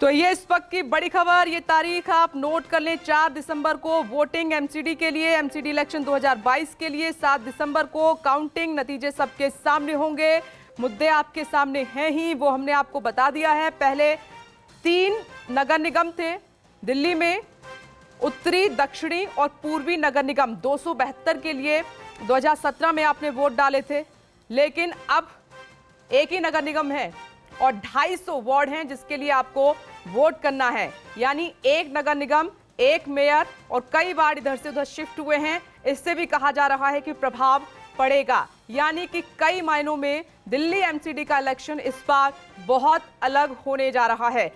तो ये इस वक्त की बड़ी खबर, ये तारीख आप नोट कर लें। 4 दिसंबर को वोटिंग एमसीडी के लिए, एमसीडी इलेक्शन 2022 के लिए। 7 दिसंबर को काउंटिंग, नतीजे सबके सामने होंगे। मुद्दे आपके सामने हैं ही, वो हमने आपको बता दिया है। पहले 3 नगर निगम थे दिल्ली में, उत्तरी, दक्षिणी और पूर्वी नगर निगम। 272 के लिए 2017 में आपने वोट डाले थे, लेकिन अब एक ही नगर निगम है और 250 वार्ड हैं जिसके लिए आपको वोट करना है। यानी एक नगर निगम, एक मेयर और कई वार्ड इधर से उधर शिफ्ट हुए हैं। इससे भी कहा जा रहा है कि प्रभाव पड़ेगा। यानी कि कई मायनों में दिल्ली एमसीडी का इलेक्शन इस बार बहुत अलग होने जा रहा है।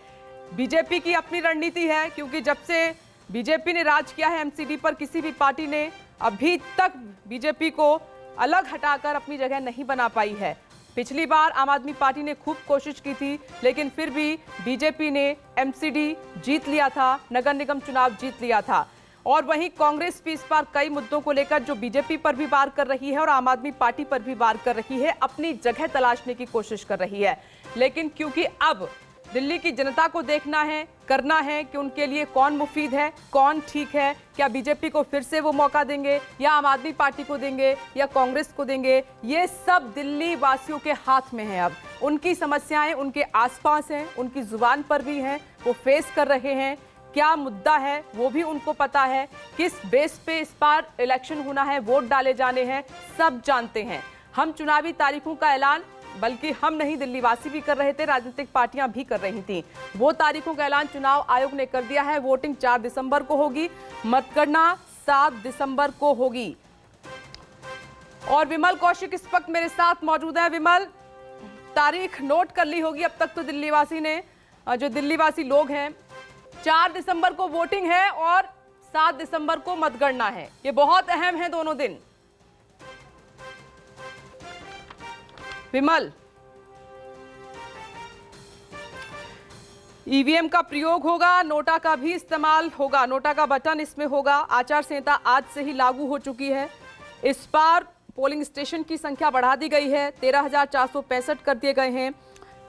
बीजेपी की अपनी रणनीति है, क्योंकि जब से बीजेपी ने राज किया है एमसीडी पर, किसी भी पार्टी ने अभी तक बीजेपी को अलग हटाकर अपनी जगह नहीं बना पाई है। पिछली बार आम आदमी पार्टी ने खूब कोशिश की थी, लेकिन फिर भी बीजेपी ने एमसीडी जीत लिया था, नगर निगम चुनाव जीत लिया था। और वहीं कांग्रेस भी इस बार कई मुद्दों को लेकर जो बीजेपी पर भी वार कर रही है और आम आदमी पार्टी पर भी वार कर रही है, अपनी जगह तलाशने की कोशिश कर रही है। लेकिन क्योंकि अब दिल्ली की जनता को देखना है, करना है कि उनके लिए कौन मुफीद है, कौन ठीक है, क्या बीजेपी को फिर से वो मौका देंगे या आम आदमी पार्टी को देंगे या कांग्रेस को देंगे, ये सब दिल्ली वासियों के हाथ में है। अब उनकी समस्याएं उनके आसपास हैं, उनकी जुबान पर भी हैं, वो फेस कर रहे हैं। क्या मुद्दा है वो भी उनको पता है, किस बेस पे इस बार इलेक्शन होना है, वोट डाले जाने हैं, सब जानते हैं। हम चुनावी तारीखों का ऐलान, बल्कि हम नहीं, दिल्ली वासी भी कर रहे थे, राजनीतिक पार्टियां भी कर रही थीं। वो तारीखों का ऐलान चुनाव आयोग ने कर दिया है। वोटिंग 4 दिसंबर को होगी, मतगणना 7 दिसंबर को होगी। और विमल कौशिक इस वक्त मेरे साथ मौजूद है। विमल, तारीख नोट कर ली होगी अब तक तो दिल्ली वासी ने, जो दिल्ली वासी लोग हैं। 4 दिसंबर को वोटिंग है और 7 दिसंबर को मतगणना है। ये बहुत अहम है दोनों दिन। विमल, ईवीएम का प्रयोग होगा, नोटा का भी इस्तेमाल होगा, नोटा का बटन इसमें होगा। आचार संहिता आज से ही लागू हो चुकी है। इस बार पोलिंग स्टेशन की संख्या बढ़ा दी गई है, 13,465 कर दिए गए हैं।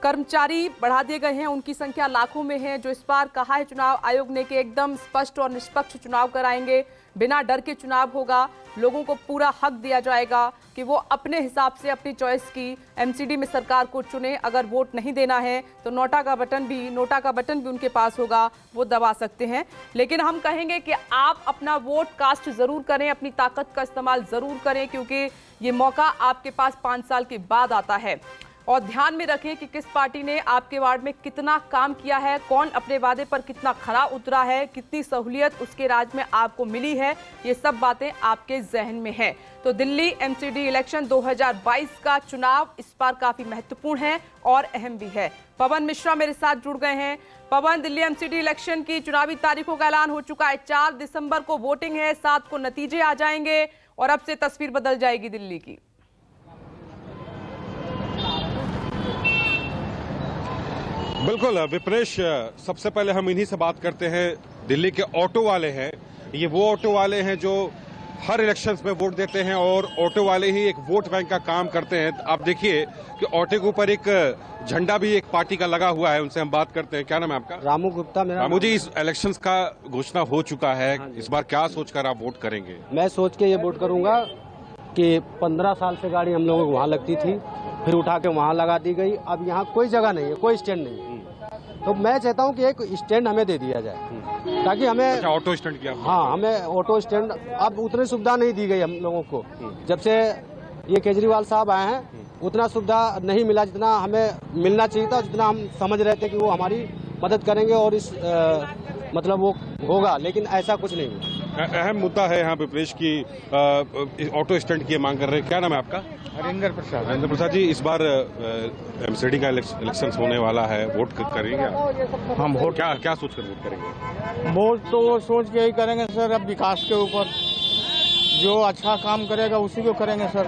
कर्मचारी बढ़ा दिए गए हैं, उनकी संख्या लाखों में है। जो इस बार कहा है चुनाव आयोग ने कि एकदम स्पष्ट और निष्पक्ष चुनाव कराएंगे, बिना डर के चुनाव होगा, लोगों को पूरा हक दिया जाएगा कि वो अपने हिसाब से अपनी चॉइस की एमसीडी में सरकार को चुने। अगर वोट नहीं देना है तो नोटा का बटन भी उनके पास होगा, वो दबा सकते हैं। लेकिन हम कहेंगे कि आप अपना वोट कास्ट जरूर करें, अपनी ताकत का इस्तेमाल जरूर करें, क्योंकि ये मौका आपके पास 5 साल के बाद आता है। और ध्यान में रखें कि किस पार्टी ने आपके वार्ड में कितना काम किया है, कौन अपने वादे पर कितना खरा उतरा है, कितनी सहूलियत उसके राज में आपको मिली है, ये सब बातें आपके जहन में है। तो दिल्ली एमसीडी इलेक्शन 2022 का चुनाव इस बार काफी महत्वपूर्ण है और अहम भी है। पवन मिश्रा मेरे साथ जुड़ गए हैं। पवन, दिल्ली एमसीडी इलेक्शन की चुनावी तारीखों का ऐलान हो चुका है। 4 दिसंबर को वोटिंग है, 7 को नतीजे आ जाएंगे और अब से तस्वीर बदल जाएगी दिल्ली की। बिल्कुल विप्रेश, सबसे पहले हम इन्हीं से बात करते हैं। दिल्ली के ऑटो वाले हैं, ये वो ऑटो वाले हैं जो हर इलेक्शंस में वोट देते हैं और ऑटो वाले ही एक वोट बैंक का काम करते हैं। आप देखिए कि ऑटो के ऊपर एक झंडा भी एक पार्टी का लगा हुआ है। उनसे हम बात करते हैं। क्या नाम है आपका? रामू गुप्ता मेरा। रामू जी, इस इलेक्शंस का घोषणा हो चुका है, इस बार क्या सोचकर आप वोट करेंगे? मैं सोच के ये वोट करूंगा कि 15 साल से गाड़ी हम लोगों को वहाँ लगती थी, फिर उठा के वहाँ लगा दी गई। अब यहाँ कोई जगह नहीं है, कोई स्टैंड नहीं है। तो मैं चाहता हूँ कि एक स्टैंड हमें दे दिया जाए, ताकि हमें। अच्छा, ऑटो स्टैंड किया? हाँ, हमें ऑटो स्टैंड अब उतनी सुविधा नहीं दी गई हम लोगों को। जब से ये केजरीवाल साहब आए हैं उतना सुविधा नहीं मिला जितना हमें मिलना चाहिए था, जितना हम समझ रहे थे कि वो हमारी मदद करेंगे और इस मतलब वो होगा, लेकिन ऐसा कुछ नहीं हुआ। अहम मुद्दा है यहाँ पे प्रेस की ऑटो स्टैंड की मांग कर रहे हैं। क्या नाम है आपका? हरिंदर प्रसाद। हरिंदर प्रसाद जी, इस बार एमसीडी का इलेक्शन होने वाला है, वोट करेंगे आप? हम वोट क्या सोचकर वोट करेंगे? वोट तो सोच के ही करेंगे सर, अब विकास के ऊपर जो अच्छा काम करेगा उसी को करेंगे सर।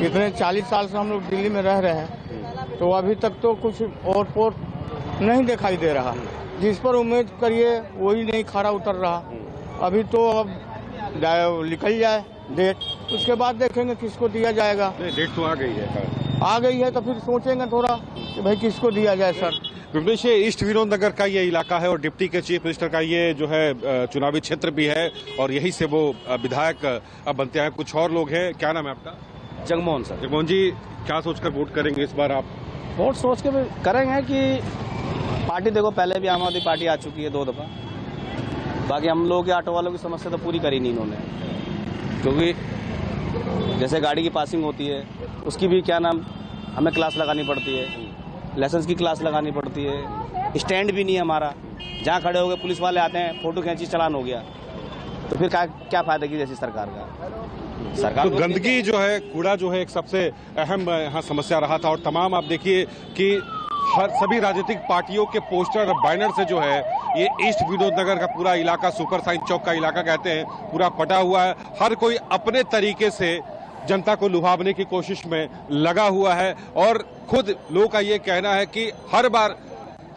इतने 40 साल से हम लोग दिल्ली में रह रहे हैं, तो अभी तक तो कुछ और पोट नहीं दिखाई दे रहा। जिस पर उम्मीद करिए वही नहीं खरा उतर रहा। अभी तो अब निकल जाए डेट, उसके बाद देखेंगे किसको दिया जाएगा। डेट तो आ गई है। आ गई है तो फिर सोचेंगे थोड़ा कि भाई किसको दिया जाए सर। विपनेश, ये ईस्ट विनोद नगर का ये इलाका है और डिप्टी के चीफ मिनिस्टर का ये जो है चुनावी क्षेत्र भी है और यहीं से वो विधायक अब बनते हैं। कुछ और लोग हैं। क्या नाम है आपका? जगमोहन सर। जगमोहन जी, क्या सोचकर वोट करेंगे इस बार आप? वोट सोच के करेंगे कि पार्टी, देखो पहले भी आम आदमी पार्टी आ चुकी है 2 दफा। बाकी हम लोगों के ऑटो वालों की समस्या तो पूरी करी नहीं इन्होंने, क्योंकि जैसे गाड़ी की पासिंग होती है उसकी भी क्या नाम हमें क्लास लगानी पड़ती है, लाइसेंस की क्लास लगानी पड़ती है, स्टैंड भी नहीं है हमारा। जहाँ खड़े हो गए पुलिस वाले आते हैं, फोटो खींची चालान हो गया, तो फिर क्या फायदा की जैसी सरकार का। सरकार तो गंदगी जो है, कूड़ा जो है, एक सबसे अहम यहाँ समस्या रहा था और तमाम आप देखिए कि हर सभी राजनीतिक पार्टियों के पोस्टर और बैनर से जो है ये ईस्ट विनोद नगर का पूरा इलाका, सुपर साइन चौक का इलाका कहते हैं, पूरा पटा हुआ है। हर कोई अपने तरीके से जनता को लुभावने की कोशिश में लगा हुआ है और खुद लोगों का ये कहना है कि हर बार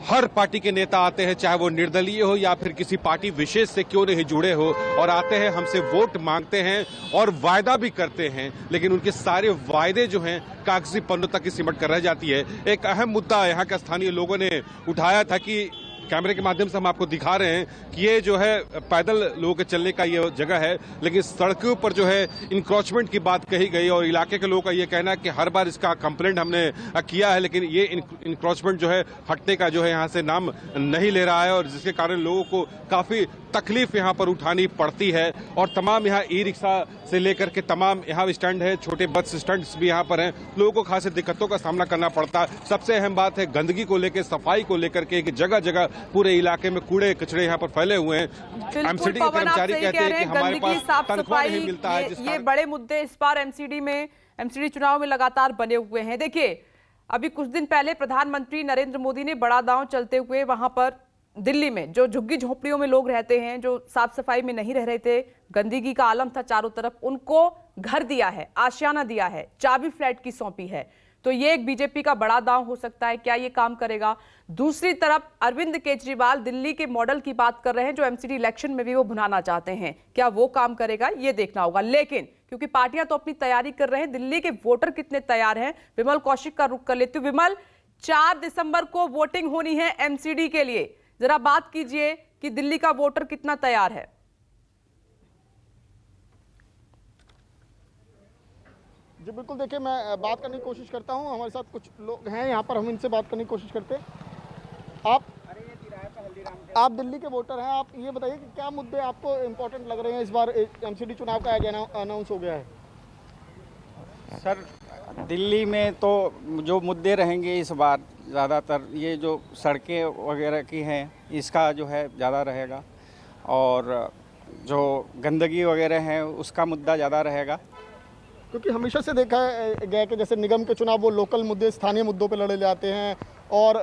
हर पार्टी के नेता आते हैं, चाहे वो निर्दलीय हो या फिर किसी पार्टी विशेष से क्यों नहीं जुड़े हो, और आते हैं, हमसे वोट मांगते हैं और वायदा भी करते हैं, लेकिन उनके सारे वायदे जो हैं कागजी पन्नों तक ही सिमट कर रह जाती है। एक अहम मुद्दा यहाँ के स्थानीय लोगों ने उठाया था कि कैमरे के माध्यम से हम आपको दिखा रहे हैं कि ये जो है पैदल लोगों के चलने का ये जगह है, लेकिन सड़कों पर जो है इंक्रोचमेंट की बात कही गई और इलाके के लोगों का ये कहना है कि हर बार इसका कंप्लेंट हमने किया है, लेकिन ये इंक्रोचमेंट जो है हटने का जो है यहाँ से नाम नहीं ले रहा है और जिसके कारण लोगों को काफी तकलीफ यहाँ पर उठानी पड़ती है। और तमाम यहाँ ई रिक्शा से लेकर के तमाम यहाँ स्टैंड है, छोटे बस स्टैंड भी यहाँ पर हैं, लोगों को खासी दिक्कतों का सामना करना पड़ता है। सबसे अहम बात है गंदगी को लेकर, सफाई को लेकर के, जगह जगह पूरे इलाके में कूड़े कचरे यहाँ पर फैले हुए हैं। एमसीडी के कर्मचारी कहते हैं कि हमारे पास तनख्वाह नहीं मिलता है। ये बड़े मुद्दे इस बार एमसीडी चुनाव में लगातार बने हुए हैं। देखिए, अभी कुछ दिन पहले प्रधानमंत्री नरेंद्र मोदी ने बड़ा दांव चलते हुए वहां पर दिल्ली में जो झुग्गी झोपड़ियों में लोग रहते हैं, जो साफ सफाई में नहीं रह रहे थे, गंदगी का आलम था चारों तरफ, उनको घर दिया है, आशियाना दिया है, चाबी फ्लैट की सौंपी है। तो ये एक बीजेपी का बड़ा दांव हो सकता है। क्या ये काम करेगा? दूसरी तरफ अरविंद केजरीवाल दिल्ली के मॉडल की बात कर रहे हैं जो एमसीडी इलेक्शन में भी वो भुनाना चाहते हैं। क्या वो काम करेगा, ये देखना होगा। लेकिन क्योंकि पार्टियां तो अपनी तैयारी कर रहे हैं, दिल्ली के वोटर कितने तैयार हैं, विमल कौशिक का रुख कर लेती हूँ। विमल, 4 दिसंबर को वोटिंग होनी है एमसीडी के लिए, जरा बात कीजिए कि दिल्ली का वोटर कितना तैयार है। जी बिल्कुल, देखिए मैं बात करने की कोशिश करता हूं। हमारे साथ कुछ लोग हैं यहाँ पर, हम इनसे बात करने की कोशिश करते हैं। आप दिल्ली के वोटर हैं, आप ये बताइए कि क्या मुद्दे आपको इम्पोर्टेंट लग रहे हैं? इस बार एमसीडी चुनाव का अनाउंस हो गया है। सर, दिल्ली में तो जो मुद्दे रहेंगे इस बार ज़्यादातर ये जो सड़कें वगैरह की हैं इसका जो है ज़्यादा रहेगा, और जो गंदगी वगैरह है उसका मुद्दा ज़्यादा रहेगा। क्योंकि हमेशा से देखा गया कि जैसे निगम के चुनाव वो लोकल मुद्दे, स्थानीय मुद्दों पे लड़े जाते हैं, और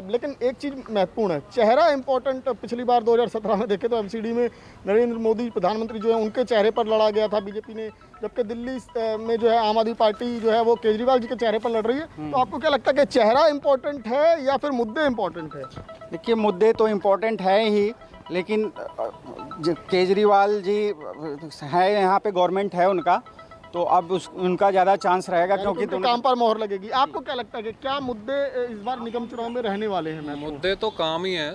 लेकिन एक चीज़ महत्वपूर्ण है, चेहरा इंपॉर्टेंट। पिछली बार 2017 में देखे तो एमसीडी में नरेंद्र मोदी प्रधानमंत्री जो है उनके चेहरे पर लड़ा गया था बीजेपी ने, जबकि दिल्ली में जो है आम आदमी पार्टी जो है वो केजरीवाल जी के चेहरे पर लड़ रही है। तो आपको क्या लगता है कि चेहरा इंपॉर्टेंट है या फिर मुद्दे इंपॉर्टेंट है? देखिए, मुद्दे तो इम्पोर्टेंट है ही, लेकिन केजरीवाल जी है, यहाँ पे गवर्नमेंट है उनका, तो अब उनका ज़्यादा चांस रहेगा क्योंकि तो काम पर मोहर लगेगी। आपको क्या लगता है कि क्या मुद्दे इस बार निगम चुनाव में रहने वाले हैं? मुद्दे तो काम ही है,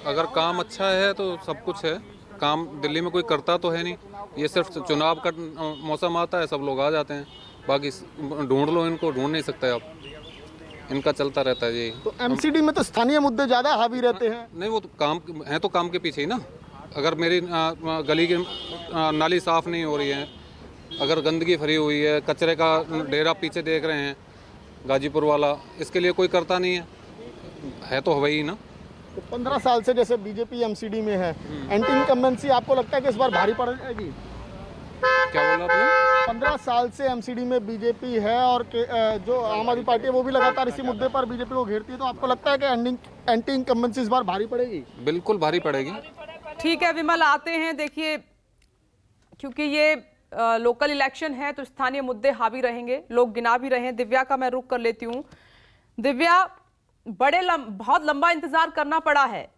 अगर काम अच्छा है तो सब कुछ है। काम दिल्ली में कोई करता तो है नहीं, ये सिर्फ चुनाव का मौसम आता है, सब लोग आ जाते हैं, बाकी ढूंढ लो, इनको ढूंढ नहीं सकते आप, इनका चलता रहता है ये। तो एमसीडी में तो स्थानीय मुद्दे ज़्यादा हावी रहते हैं। नहीं, वो तो काम है, तो काम के पीछे ही ना। अगर मेरी गली की नाली साफ नहीं हो रही है, अगर गंदगी भरी हुई है, कचरे का ढेर आप पीछे देख रहे हैं गाजीपुर वाला, इसके लिए कोई करता नहीं है तो वही ना। तो 15 साल से जैसे बीजेपी एमसीडी में है, एंटी इनकम्बेंसी आपको लगता है कि इस बार भारी पड़ जाएगी? क्या बोला आपने? 15 साल से एमसीडी में बीजेपी है और जो आम आदमी पार्टी है वो भी लगातार इसी मुद्दे पर बीजेपी को घेरती है, तो आपको लगता है कि एंटी इनकम्बेंसी इस बार भारी पड़ेगी? बिल्कुल भारी पड़ेगी। ठीक है विमल, आते हैं। देखिए, क्योंकि ये लोकल इलेक्शन है तो स्थानीय मुद्दे हावी रहेंगे, लोग गिना भी रहे हैं। दिव्या का मैं रुख कर लेती हूँ। दिव्या, बहुत लंबा इंतजार करना पड़ा है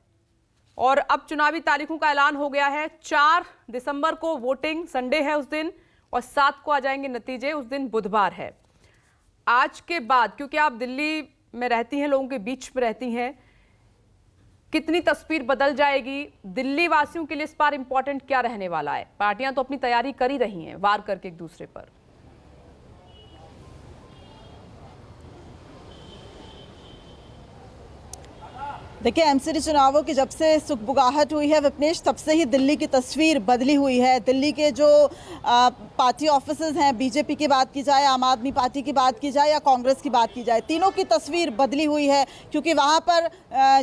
और अब चुनावी तारीखों का ऐलान हो गया है। 4 दिसंबर को वोटिंग, संडे है उस दिन, और 7 को आ जाएंगे नतीजे, उस दिन बुधवार है। आज के बाद, क्योंकि आप दिल्ली में रहती हैं, लोगों के बीच में रहती हैं, कितनी तस्वीर बदल जाएगी? दिल्ली वासियों के लिए इस बार इंपॉर्टेंट क्या रहने वाला है? पार्टियां तो अपनी तैयारी कर ही रही हैं, वार करके एक दूसरे पर। देखिए, एमसीडी चुनावों की जब से सुगबुगाहट हुई है विपनेश, तब से ही दिल्ली की तस्वीर बदली हुई है। दिल्ली के जो पार्टी ऑफिसेज हैं, बीजेपी की बात की जाए, आम आदमी पार्टी की बात की जाए या कांग्रेस की बात की जाए, तीनों की तस्वीर बदली हुई है, क्योंकि वहाँ पर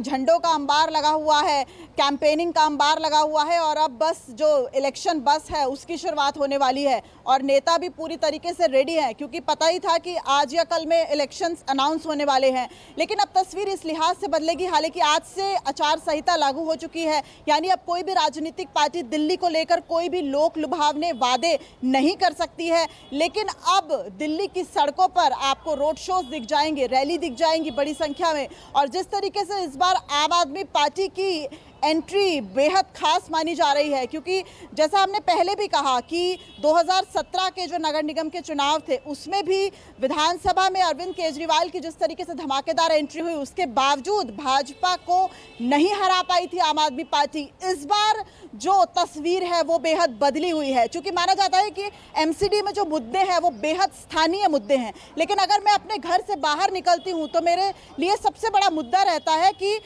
झंडों का अंबार लगा हुआ है, कैंपेनिंग का अंबार लगा हुआ है और अब बस जो इलेक्शन बस है उसकी शुरुआत होने वाली है और नेता भी पूरी तरीके से रेडी हैं, क्योंकि पता ही था कि आज या कल में इलेक्शंस अनाउंस होने वाले हैं। लेकिन अब तस्वीर इस लिहाज से बदलेगी, हालांकि आज से आचार संहिता लागू हो चुकी है, यानी अब कोई भी राजनीतिक पार्टी दिल्ली को लेकर कोई भी लोक लुभावने वादे नहीं कर सकती है। लेकिन अब दिल्ली की सड़कों पर आपको रोड शोज दिख जाएंगे, रैली दिख जाएंगी बड़ी संख्या में, और जिस तरीके से इस बार आम आदमी पार्टी की एंट्री बेहद खास मानी जा रही है, क्योंकि जैसा हमने पहले भी कहा कि 2017 के जो नगर निगम के चुनाव थे उसमें भी विधानसभा में अरविंद केजरीवाल की जिस तरीके से धमाकेदार एंट्री हुई, उसके बावजूद भाजपा को नहीं हरा पाई थी आम आदमी पार्टी। इस बार जो तस्वीर है वो बेहद बदली हुई है, क्योंकि माना जाता है कि एमसीडी में जो मुद्दे हैं वो बेहद स्थानीय मुद्दे हैं, लेकिन अगर मैं अपने घर से बाहर निकलती हूँ तो मेरे लिए सबसे बड़ा मुद्दा रहता है कि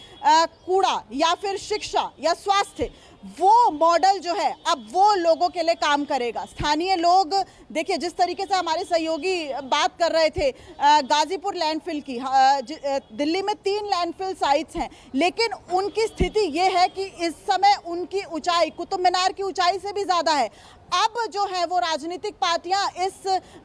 कूड़ा या फिर शिक्षा या स्वास्थ्य, वो मॉडल जो है अब वो लोगों के लिए काम करेगा। स्थानीय लोग, देखिए जिस तरीके से हमारे सहयोगी बात कर रहे थे गाजीपुर लैंडफिल की, दिल्ली में 3 लैंडफिल साइट्स हैं, लेकिन उनकी स्थिति ये है कि इस समय उनकी ऊंचाई कुतुब मीनार की ऊंचाई से भी ज़्यादा है। अब जो है वो राजनीतिक पार्टियां इस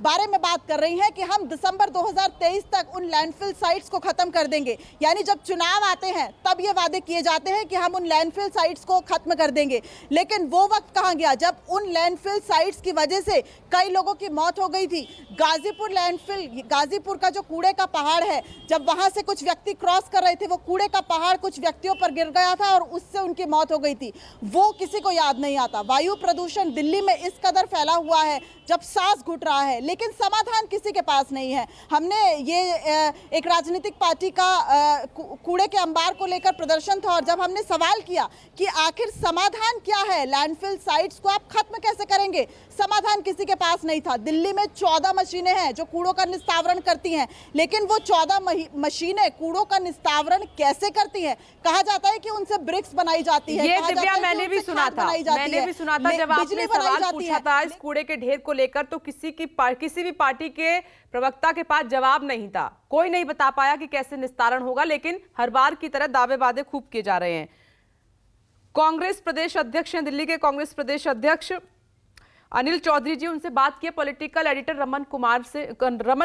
बारे में बात कर रही हैं कि हम दिसंबर 2023 तक उन लैंडफिल साइट्स को खत्म कर देंगे, यानी जब चुनाव आते हैं तब ये वादे किए जाते हैं कि हम उन लैंडफिल साइट्स को खत्म कर देंगे, लेकिन वो वक्त कहाँ गया जब उन लैंडफिल साइट्स की वजह से कई लोगों की मौत हो गई थी। गाजीपुर लैंडफिल, गाजीपुर का जो कूड़े का पहाड़ है, जब वहां से कुछ व्यक्ति क्रॉस कर रहे थे, वो कूड़े का पहाड़ कुछ व्यक्तियों पर गिर गया था और उससे उनकी मौत हो गई थी, वो किसी को याद नहीं आता। वायु प्रदूषण दिल्ली में इस कदर फैला हुआ है जब सांस घुट रहा है, लेकिन समाधान किसी के पास नहीं है। हमने ये एक राजनीतिक पार्टी का कूड़े के अंबार को लेकर प्रदर्शन था और जब हमने सवाल किया कि आखिर समाधान क्या है, लैंडफिल साइट्स को आप खत्म कैसे करेंगे, समाधान किसी के पास नहीं था। दिल्ली में 14 मशीनें हैं जो कूड़ों का निस्तारण करती हैं, लेकिन वो 14 मशीनें कूड़ों का निस्तारण कैसे करती हैं? कहा जाता है कि उनसे ब्रिक्स बनाई जाती है। ये दिव्या मैंने भी सुना था जब आपने सवाल पूछा था इस कूड़े के ढेर को लेकर, तो किसी भी पार्टी के प्रवक्ता के पास जवाब नहीं था, कोई नहीं बता पाया कि कैसे निस्तारण होगा, लेकिन हर बार की तरह दावे वादे खूब किए जा रहे हैं। कांग्रेस प्रदेश अध्यक्ष हैं, दिल्ली के कांग्रेस प्रदेश अध्यक्ष अनिल चौधरी जी, उनसे बात की पॉलिटिकल एडिटर रमन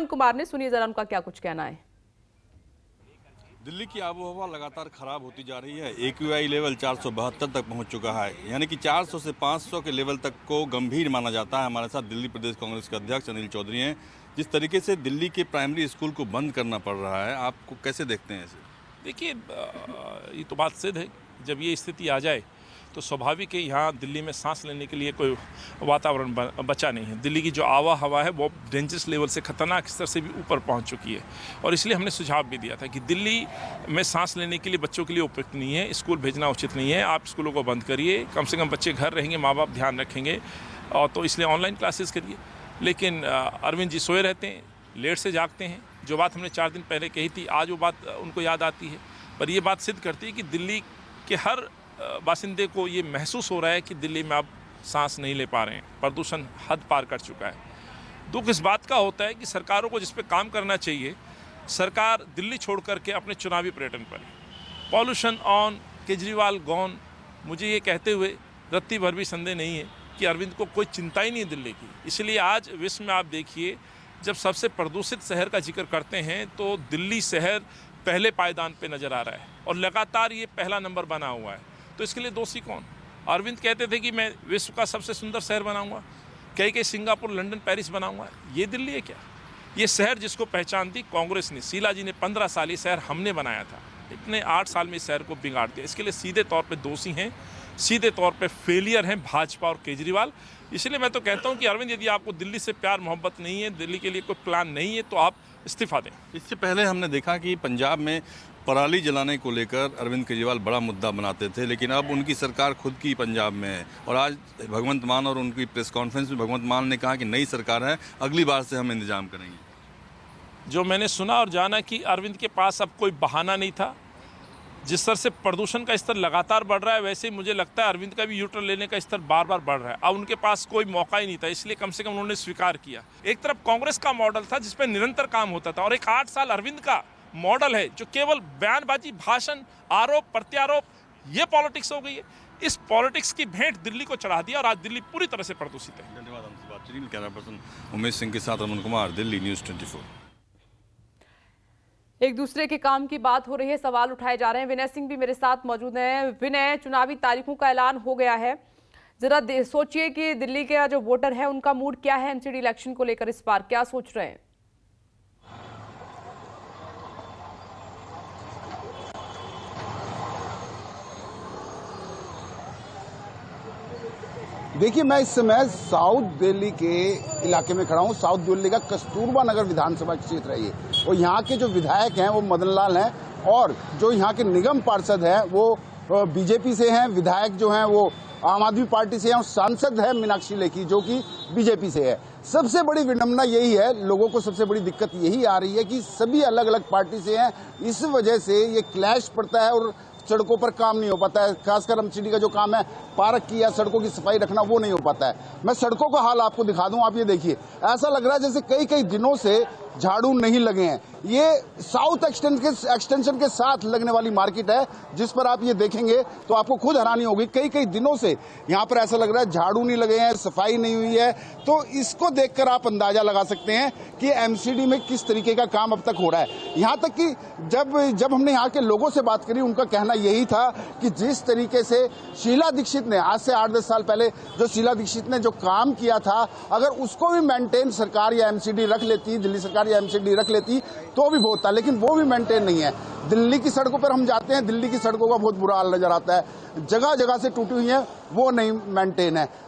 कुमार ने, सुनिए जरा उनका क्या कुछ कहना है। दिल्ली की आबोहवा लगातार खराब होती जा रही है। AQI लेवल 472 तक पहुंच चुका है, यानी कि 400 से 500 के लेवल तक को गंभीर माना जाता है। हमारे साथ दिल्ली प्रदेश कांग्रेस के अध्यक्ष अनिल चौधरी हैं। जिस तरीके से दिल्ली के प्राइमरी स्कूल को बंद करना पड़ रहा है, आपको कैसे देखते हैं इसे? देखिए, ये तो बात सिद्ध है, जब ये स्थिति आ जाए तो स्वाभाविक है यहाँ दिल्ली में सांस लेने के लिए कोई वातावरण बचा नहीं है। दिल्ली की जो आवा हवा है वो डेंजरस लेवल से, खतरनाक स्तर से भी ऊपर पहुँच चुकी है, और इसलिए हमने सुझाव भी दिया था कि दिल्ली में सांस लेने के लिए बच्चों के लिए उपयुक्त नहीं है, स्कूल भेजना उचित नहीं है, आप स्कूलों को बंद करिए, कम से कम बच्चे घर रहेंगे, माँ बाप ध्यान रखेंगे, और तो इसलिए ऑनलाइन क्लासेस करिए। लेकिन अरविंद जी सोए रहते हैं, लेट से जागते हैं। जो बात हमने 4 दिन पहले कही थी, आज वो बात उनको याद आती है, पर ये बात सिद्ध करती है कि दिल्ली के हर बासिंदे को ये महसूस हो रहा है कि दिल्ली में अब सांस नहीं ले पा रहे हैं, प्रदूषण हद पार कर चुका है। दुख इस बात का होता है कि सरकारों को जिस पे काम करना चाहिए, सरकार दिल्ली छोड़ करके अपने चुनावी पर्यटन पर है। Pollution on, Kejriwal gone. मुझे ये कहते हुए रत्ती भर भी संदेह नहीं है कि अरविंद को कोई चिंता ही नहीं है दिल्ली की। इसलिए आज विश्व में आप देखिए, जब सबसे प्रदूषित शहर का जिक्र करते हैं तो दिल्ली शहर पहले पायदान पे नज़र आ रहा है और लगातार ये पहला नंबर बना हुआ है। तो इसके लिए दोषी कौन? अरविंद कहते थे कि मैं विश्व का सबसे सुंदर शहर बनाऊंगा, कई सिंगापुर, लंदन, पेरिस बनाऊंगा। ये दिल्ली है क्या? ये शहर जिसको पहचान दी कांग्रेस ने, शीला जी ने 15 साल ये शहर हमने बनाया था, इतने 8 साल में इस शहर को बिगाड़ दिया। इसके लिए सीधे तौर पे दोषी हैं, सीधे तौर पे फेलियर हैं भाजपा और केजरीवाल। इसलिए मैं तो कहता हूं कि अरविंद, यदि आपको दिल्ली से प्यार मोहब्बत नहीं है, दिल्ली के लिए कोई प्लान नहीं है, तो आप इस्तीफा दें। इससे पहले हमने देखा कि पंजाब में पराली जलाने को लेकर अरविंद केजरीवाल बड़ा मुद्दा बनाते थे, लेकिन अब उनकी सरकार खुद की पंजाब में है और आज भगवंत मान और उनकी प्रेस कॉन्फ्रेंस में भगवंत मान ने कहा कि नई सरकार है, अगली बार से हम इंतजाम करेंगे। जो मैंने सुना और जाना कि अरविंद के पास अब कोई बहाना नहीं था। जिस तरह से प्रदूषण का स्तर लगातार बढ़ रहा है, वैसे ही मुझे लगता है अरविंद का भी यूटर्न लेने का स्तर बार बार बढ़ रहा है। अब उनके पास कोई मौका ही नहीं था, इसलिए कम से कम उन्होंने स्वीकार किया। एक तरफ कांग्रेस का मॉडल था जिसपे निरंतर काम होता था और एक 8 साल अरविंद का मॉडल है जो केवल बयानबाजी, भाषण, आरोप प्रत्यारोप, ये पॉलिटिक्स हो गई है। इस पॉलिटिक्स की भेंट दिल्ली को चढ़ा दिया और आज दिल्ली पूरी तरह से प्रदूषित है। धन्यवाद। हमसे बातचीत कैमरा पर्सन उमेश सिंह के साथ अमन कुमार, दिल्ली न्यूज़ 24। एक दूसरे के काम की बात हो रही है, सवाल उठाए जा रहे हैं। विनय सिंह भी मेरे साथ मौजूद हैं। विनय, चुनावी तारीखों का ऐलान हो गया है, जरा सोचिए कि दिल्ली के जो वोटर है उनका मूड क्या है एमसीडी इलेक्शन को लेकर, इस बार क्या सोच रहे हैं? देखिए, मैं इस समय साउथ दिल्ली के इलाके में खड़ा हूँ। साउथ दिल्ली का कस्तूरबा नगर विधानसभा क्षेत्र है ये, और यहाँ के जो विधायक हैं वो मदन लाल हैं और जो यहाँ के निगम पार्षद हैं वो बीजेपी से हैं, विधायक जो हैं वो आम आदमी पार्टी से हैं और सांसद है मीनाक्षी लेखी जो कि बीजेपी से है। सबसे बड़ी विडंबना यही है, लोगों को सबसे बड़ी दिक्कत यही आ रही है कि सभी अलग अलग पार्टी से हैं, इस वजह से ये क्लैश पड़ता है और सड़कों पर काम नहीं हो पाता है। खासकर एमसीडी का जो काम है, पार्क की या सड़कों की सफाई रखना, वो नहीं हो पाता है। मैं सड़कों का हाल आपको दिखा दूं, आप ये देखिए, ऐसा लग रहा है जैसे कई कई दिनों से झाड़ू नहीं लगे हैं। ये साउथ एक्सटेंशन के साथ लगने वाली मार्केट है, जिस पर आप ये देखेंगे तो आपको खुद हैरानी होगी, कई कई दिनों से यहाँ पर ऐसा लग रहा है झाड़ू नहीं लगे हैं, सफाई नहीं हुई है। तो इसको देखकर आप अंदाजा लगा सकते हैं कि एमसीडी में किस तरीके का काम अब तक हो रहा है। यहाँ तक कि जब हमने यहाँ के लोगों से बात करी, उनका कहना यही था कि जिस तरीके से शीला दीक्षित ने आज से 8-10 साल पहले जो शीला दीक्षित ने जो काम किया था, अगर उसको भी मेंटेन सरकार या एमसीडी रख लेती, दिल्ली सरकार या एमसीडी रख लेती तो भी बहुत था, लेकिन वो भी मेंटेन नहीं है। दिल्ली की सड़कों पर हम जाते हैं, दिल्ली की सड़कों का बहुत बुरा हाल नजर आता है, जगह जगह से टूटी हुई है, वो नहीं मेंटेन है।